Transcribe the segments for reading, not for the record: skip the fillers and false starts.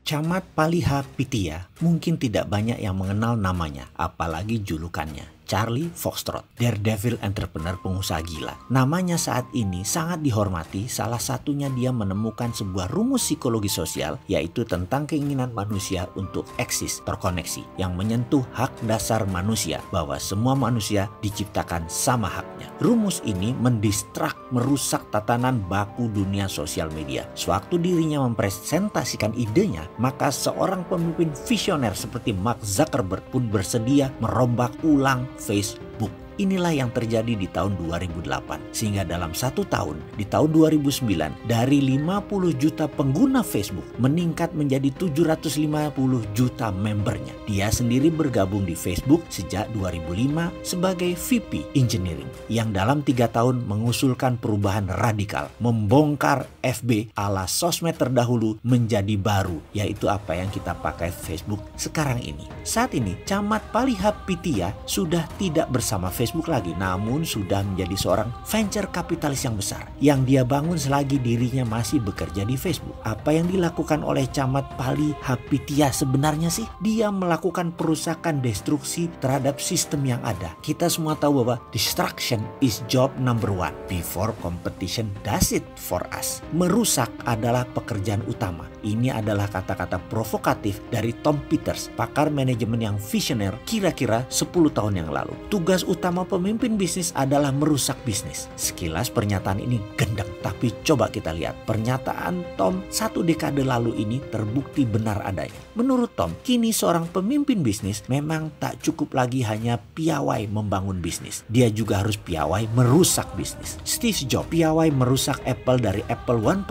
Camat Palihapitiya mungkin tidak banyak yang mengenal namanya, apalagi julukannya. Charlie Foxtrot, daredevil entrepreneur pengusaha gila. Namanya saat ini sangat dihormati, salah satunya dia menemukan sebuah rumus psikologi sosial, yaitu tentang keinginan manusia untuk eksis terkoneksi, yang menyentuh hak dasar manusia, bahwa semua manusia diciptakan sama haknya. Rumus ini mendistrak, merusak tatanan baku dunia sosial media. Sewaktu dirinya mempresentasikan idenya, maka seorang pemimpin visioner seperti Mark Zuckerberg pun bersedia merombak ulang Facebook. Inilah yang terjadi di tahun 2008. Sehingga dalam 1 tahun, di tahun 2009, dari 50 juta pengguna Facebook meningkat menjadi 750 juta membernya. Dia sendiri bergabung di Facebook sejak 2005 sebagai VP Engineering, yang dalam 3 tahun mengusulkan perubahan radikal, membongkar FB ala sosmed terdahulu menjadi baru, yaitu apa yang kita pakai Facebook sekarang ini. Saat ini, Camat Palihapitiya sudah tidak bersama Facebook lagi, namun sudah menjadi seorang venture kapitalis yang besar yang dia bangun selagi dirinya masih bekerja di Facebook. Apa yang dilakukan oleh Camat Palihapitiya sebenarnya sih? Dia melakukan perusakan destruksi terhadap sistem yang ada. Kita semua tahu bahwa destruction is job number 1 before competition does it for us. Merusak adalah pekerjaan utama. Ini adalah kata-kata provokatif dari Tom Peters, pakar manajemen yang visioner kira-kira 10 tahun yang lalu. Tugas utama pemimpin bisnis adalah merusak bisnis. Sekilas pernyataan ini gendeng, tapi coba kita lihat. Pernyataan Tom 1 dekade lalu ini terbukti benar adanya. Menurut Tom, kini seorang pemimpin bisnis memang tak cukup lagi hanya piawai membangun bisnis. Dia juga harus piawai merusak bisnis. Steve Jobs piawai merusak Apple dari Apple 1.0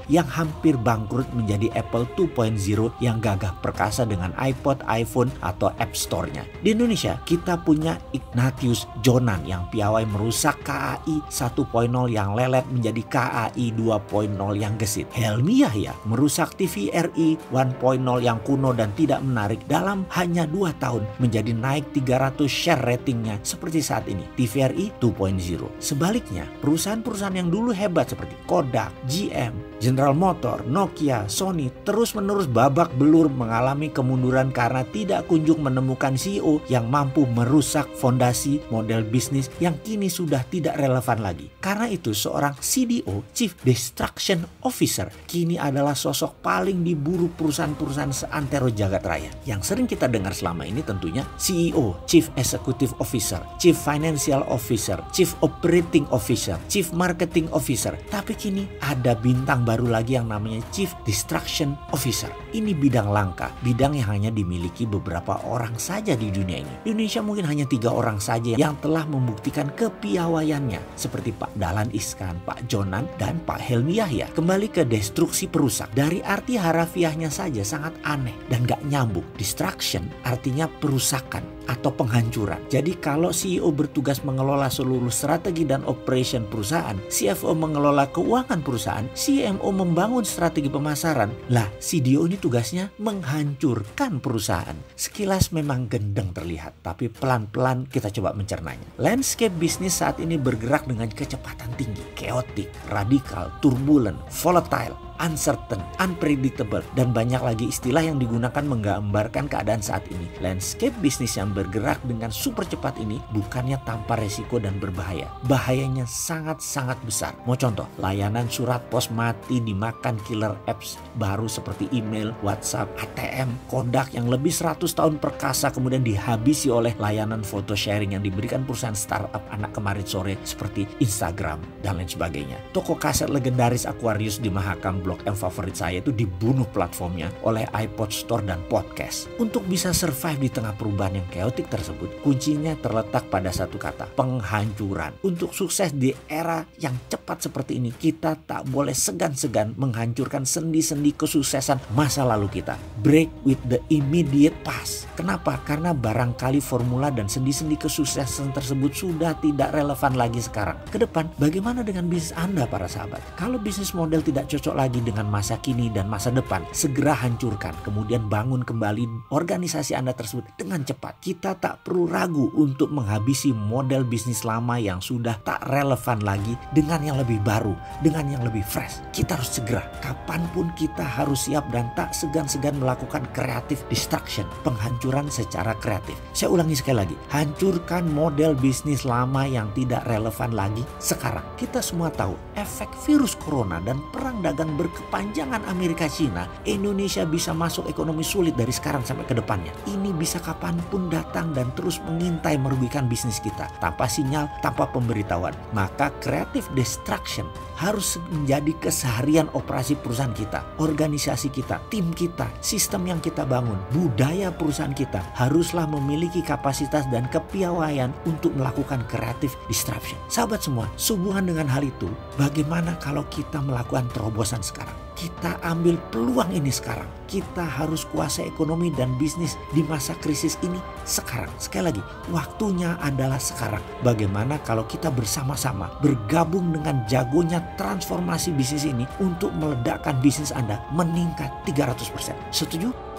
yang hampir bangkrut menjadi Apple 2.0 yang gagah perkasa dengan iPod, iPhone, atau App Store-nya. Di Indonesia, kita punya Ignatius Jonan yang piawai merusak KAI 1.0 yang lelet menjadi KAI 2.0 yang gesit. Helmi Yahya merusak TVRI 1.0 yang kuno dan tidak menarik dalam hanya 2 tahun menjadi naik 300 share ratingnya seperti saat ini, TVRI 2.0. Sebaliknya, perusahaan-perusahaan yang dulu hebat seperti Kodak, GM, General Motor, Nokia, Sony terus-menerus babak belur mengalami kemunduran karena tidak kunjung menemukan CEO yang mampu merusak fondasi model bisnis yang kini sudah tidak relevan lagi. Karena itu seorang CDO, Chief Destruction Officer, kini adalah sosok paling diburu perusahaan-perusahaan seantero jagat raya. Yang sering kita dengar selama ini tentunya CEO, Chief Executive Officer, Chief Financial Officer, Chief Operating Officer, Chief Marketing Officer. Tapi kini ada bintang baru lagi yang namanya Chief Destruction Officer. Ini bidang langka, bidang yang hanya dimiliki beberapa orang saja di dunia ini. Di Indonesia mungkin hanya 3 orang saja yang telah membuktikan kepiawaiannya, seperti Pak Dahlan Iskan, Pak Jonan, dan Pak Helmi Yahya. Kembali ke destruksi perusak. Dari arti harafiahnya saja sangat aneh dan gak nyambung. Destruction artinya perusakan atau penghancuran. Jadi kalau CEO bertugas mengelola seluruh strategi dan operation perusahaan, CFO mengelola keuangan perusahaan, CMO membangun strategi pemasaran, lah CDO ini tugasnya menghancurkan perusahaan. Sekilas memang gendeng terlihat, tapi pelan-pelan kita coba mencernanya. Landscape bisnis saat ini bergerak dengan kecepatan tinggi, chaotic, radikal, turbulent, volatile, uncertain, unpredictable, dan banyak lagi istilah yang digunakan menggambarkan keadaan saat ini. Landscape bisnis yang bergerak dengan super cepat ini bukannya tanpa resiko dan berbahaya. Bahayanya sangat-sangat besar. Mau contoh, layanan surat pos mati dimakan killer apps baru seperti email, WhatsApp, ATM, Kodak yang lebih 100 tahun perkasa kemudian dihabisi oleh layanan foto sharing yang diberikan perusahaan startup anak kemarin sore seperti Instagram dan lain sebagainya. Toko kaset legendaris Aquarius di Mahakam Blok M favorit saya itu dibunuh platformnya oleh iPod Store dan podcast. Untuk bisa survive di tengah perubahan yang chaotic tersebut, kuncinya terletak pada satu kata, penghancuran. Untuk sukses di era yang cepat seperti ini, kita tak boleh segan-segan menghancurkan sendi-sendi kesuksesan masa lalu kita. Break with the immediate past. Kenapa? Karena barangkali formula dan sendi-sendi kesuksesan tersebut sudah tidak relevan lagi sekarang. Ke depan, bagaimana dengan bisnis Anda para sahabat? Kalau bisnis model tidak cocok lagi lagi dengan masa kini dan masa depan, segera hancurkan, kemudian bangun kembali organisasi Anda tersebut dengan cepat. Kita tak perlu ragu untuk menghabisi model bisnis lama yang sudah tak relevan lagi dengan yang lebih baru, dengan yang lebih fresh. Kita harus segera, kapanpun kita harus siap dan tak segan-segan melakukan creative destruction, penghancuran secara kreatif. Saya ulangi sekali lagi, hancurkan model bisnis lama yang tidak relevan lagi sekarang. Kita semua tahu efek virus corona dan perang dagang berkepanjangan Amerika-China, Indonesia bisa masuk ekonomi sulit dari sekarang sampai ke depannya. Ini bisa kapanpun datang dan terus mengintai merugikan bisnis kita tanpa sinyal, tanpa pemberitahuan. Maka creative destruction harus menjadi keseharian operasi perusahaan kita, organisasi kita, tim kita, sistem yang kita bangun, budaya perusahaan kita haruslah memiliki kapasitas dan kepiawaian untuk melakukan creative disruption. Sahabat semua, sehubungan dengan hal itu, bagaimana kalau kita melakukan terobosan sekarang? Kita ambil peluang ini sekarang. Kita harus kuasai ekonomi dan bisnis di masa krisis ini sekarang. Sekali lagi, waktunya adalah sekarang. Bagaimana kalau kita bersama-sama bergabung dengan jagonya transformasi bisnis ini untuk meledakkan bisnis Anda meningkat 300%? Setuju?